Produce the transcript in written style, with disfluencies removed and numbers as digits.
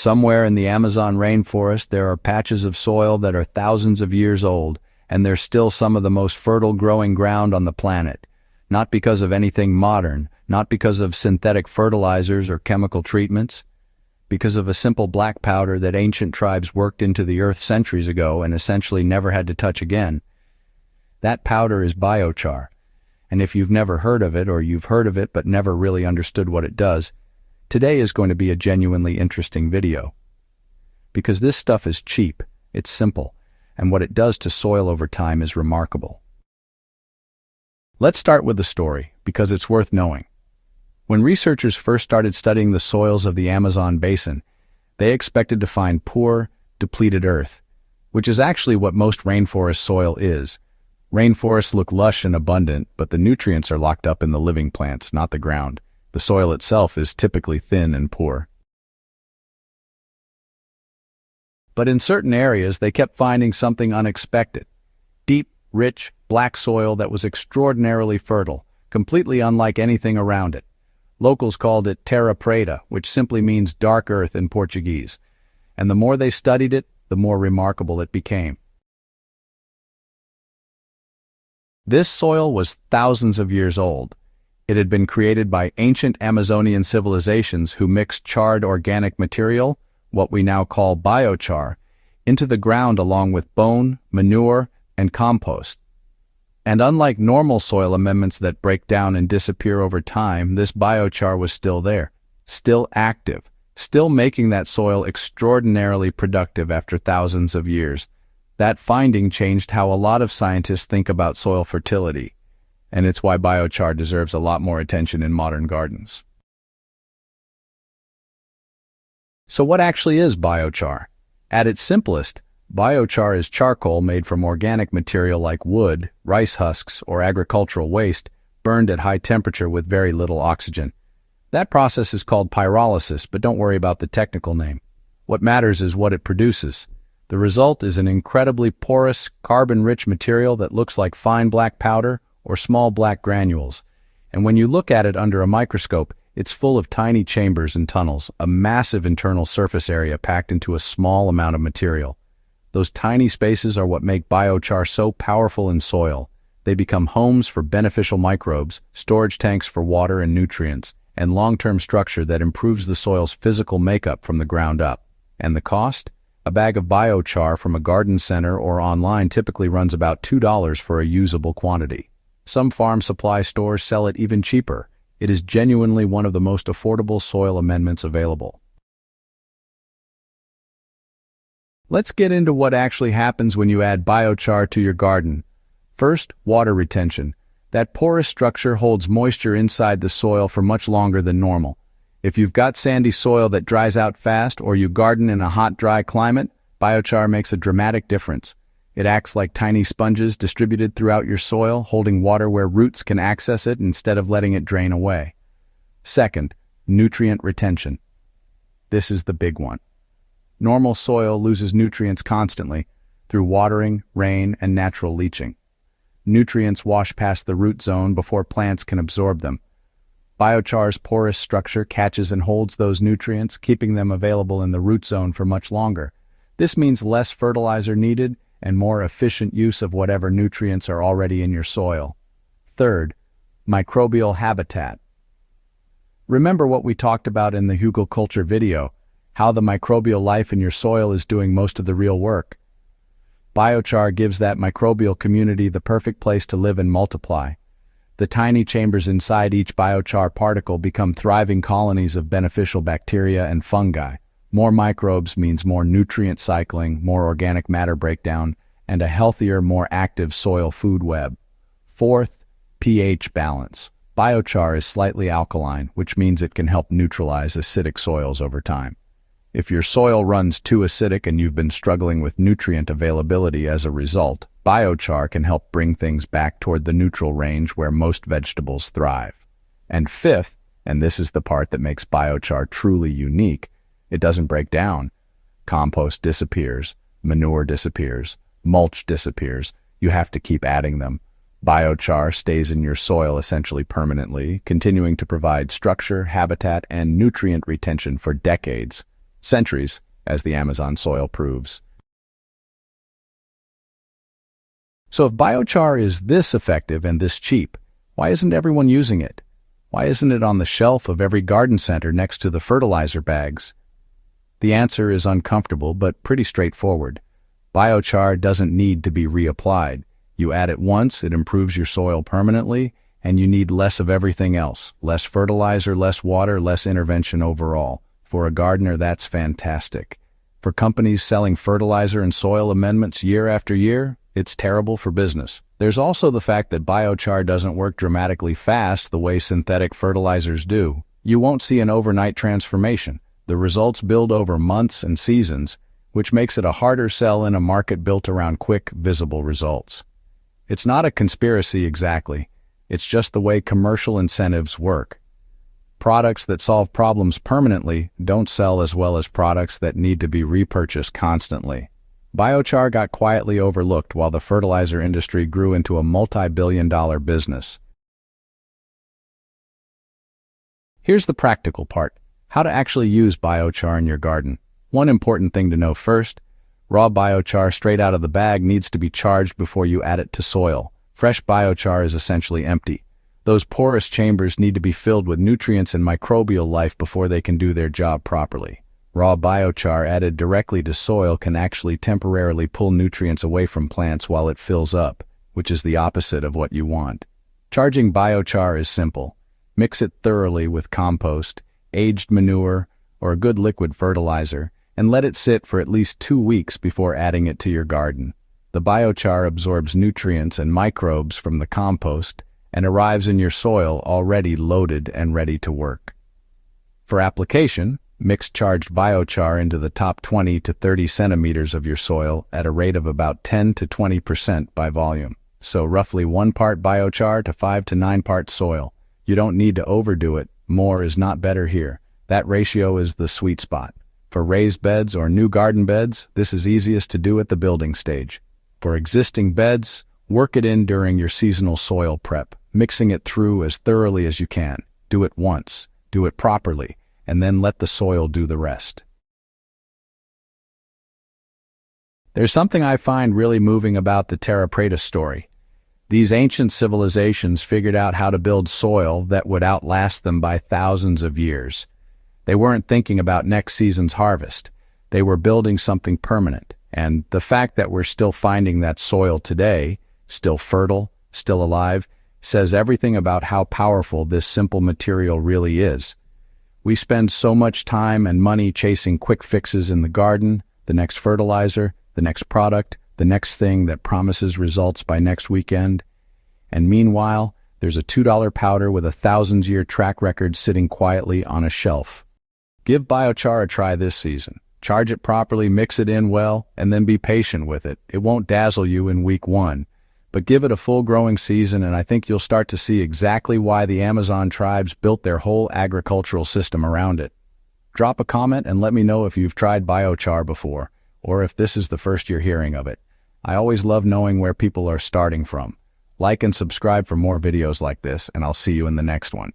Somewhere in the Amazon rainforest, there are patches of soil that are thousands of years old, and they're still some of the most fertile growing ground on the planet. Not because of anything modern, not because of synthetic fertilizers or chemical treatments, because of a simple black powder that ancient tribes worked into the earth centuries ago and essentially never had to touch again. That powder is biochar, and if you've never heard of it or you've heard of it but never really understood what it does, today is going to be a genuinely interesting video. Because this stuff is cheap, it's simple, and what it does to soil over time is remarkable. Let's start with the story, because it's worth knowing. When researchers first started studying the soils of the Amazon basin, they expected to find poor, depleted earth, which is actually what most rainforest soil is. Rainforests look lush and abundant, but the nutrients are locked up in the living plants, not the ground. The soil itself is typically thin and poor. But in certain areas, they kept finding something unexpected. Deep, rich, black soil that was extraordinarily fertile, completely unlike anything around it. Locals called it terra preta, which simply means dark earth in Portuguese. And the more they studied it, the more remarkable it became. This soil was thousands of years old. It had been created by ancient Amazonian civilizations who mixed charred organic material, what we now call biochar, into the ground along with bone, manure, and compost. And unlike normal soil amendments that break down and disappear over time, this biochar was still there, still active, still making that soil extraordinarily productive after thousands of years. That finding changed how a lot of scientists think about soil fertility, and it's why biochar deserves a lot more attention in modern gardens. So what actually is biochar? At its simplest, biochar is charcoal made from organic material like wood, rice husks, or agricultural waste, burned at high temperature with very little oxygen. That process is called pyrolysis, but don't worry about the technical name. What matters is what it produces. The result is an incredibly porous, carbon-rich material that looks like fine black powder or small black granules. And when you look at it under a microscope, it's full of tiny chambers and tunnels, a massive internal surface area packed into a small amount of material. Those tiny spaces are what make biochar so powerful in soil. They become homes for beneficial microbes, storage tanks for water and nutrients, and long-term structure that improves the soil's physical makeup from the ground up. And the cost? A bag of biochar from a garden center or online typically runs about $2 for a usable quantity. Some farm supply stores sell it even cheaper. It is genuinely one of the most affordable soil amendments available. Let's get into what actually happens when you add biochar to your garden. First, water retention. That porous structure holds moisture inside the soil for much longer than normal. If you've got sandy soil that dries out fast or you garden in a hot, dry climate, biochar makes a dramatic difference. It acts like tiny sponges distributed throughout your soil, holding water where roots can access it instead of letting it drain away. Second, nutrient retention. This is the big one. Normal soil loses nutrients constantly through watering, rain, and natural leaching. Nutrients wash past the root zone before plants can absorb them. Biochar's porous structure catches and holds those nutrients, keeping them available in the root zone for much longer. This means less fertilizer needed and more efficient use of whatever nutrients are already in your soil. Third, microbial habitat. Remember what we talked about in the hugelkultur video, how the microbial life in your soil is doing most of the real work. Biochar gives that microbial community the perfect place to live and multiply. The tiny chambers inside each biochar particle become thriving colonies of beneficial bacteria and fungi. More microbes means more nutrient cycling, more organic matter breakdown, and a healthier, more active soil food web. Fourth, pH balance. Biochar is slightly alkaline, which means it can help neutralize acidic soils over time. If your soil runs too acidic and you've been struggling with nutrient availability as a result, biochar can help bring things back toward the neutral range where most vegetables thrive. And fifth, and this is the part that makes biochar truly unique, it doesn't break down. Compost disappears, manure disappears, mulch disappears. You have to keep adding them. Biochar stays in your soil essentially permanently, continuing to provide structure, habitat, and nutrient retention for decades. Centuries, as the Amazon soil proves. So if biochar is this effective and this cheap, why isn't everyone using it? Why isn't it on the shelf of every garden center next to the fertilizer bags? The answer is uncomfortable but pretty straightforward. Biochar doesn't need to be reapplied. You add it once, it improves your soil permanently, and you need less of everything else. Less fertilizer, less water, less intervention overall. For a gardener, that's fantastic. For companies selling fertilizer and soil amendments year after year, it's terrible for business. There's also the fact that biochar doesn't work dramatically fast the way synthetic fertilizers do. You won't see an overnight transformation. The results build over months and seasons, which makes it a harder sell in a market built around quick, visible results. It's not a conspiracy exactly. It's just the way commercial incentives work. Products that solve problems permanently don't sell as well as products that need to be repurchased constantly. Biochar got quietly overlooked while the fertilizer industry grew into a multi-billion-dollar business. Here's the practical part: how to actually use biochar in your garden. One important thing to know first: raw biochar straight out of the bag needs to be charged before you add it to soil. Fresh biochar is essentially empty. Those porous chambers need to be filled with nutrients and microbial life before they can do their job properly. Raw biochar added directly to soil can actually temporarily pull nutrients away from plants while it fills up, which is the opposite of what you want. Charging biochar is simple. Mix it thoroughly with compost, aged manure, or a good liquid fertilizer, and let it sit for at least 2 weeks before adding it to your garden. The biochar absorbs nutrients and microbes from the compost and arrives in your soil already loaded and ready to work. For application, mix charged biochar into the top 20 to 30 centimeters of your soil at a rate of about 10 to 20% by volume. So roughly 1 part biochar to 5 to 9 parts soil. You don't need to overdo it. More is not better here. That ratio is the sweet spot. For raised beds or new garden beds, this is easiest to do at the building stage. For existing beds, work it in during your seasonal soil prep, mixing it through as thoroughly as you can. Do it once, do it properly, and then let the soil do the rest. There's something I find really moving about the terra preta story. These ancient civilizations figured out how to build soil that would outlast them by thousands of years. They weren't thinking about next season's harvest. They were building something permanent. And the fact that we're still finding that soil today, still fertile, still alive, says everything about how powerful this simple material really is. We spend so much time and money chasing quick fixes in the garden, the next fertilizer, the next product, the next thing that promises results by next weekend. And meanwhile, there's a $2 powder with a 1,000-year track record sitting quietly on a shelf. Give biochar a try this season. Charge it properly, mix it in well, and then be patient with it. It won't dazzle you in week 1, but give it a full growing season and I think you'll start to see exactly why the Amazon tribes built their whole agricultural system around it. Drop a comment and let me know if you've tried biochar before, or if this is the first you're hearing of it. I always love knowing where people are starting from. Like and subscribe for more videos like this, and I'll see you in the next one.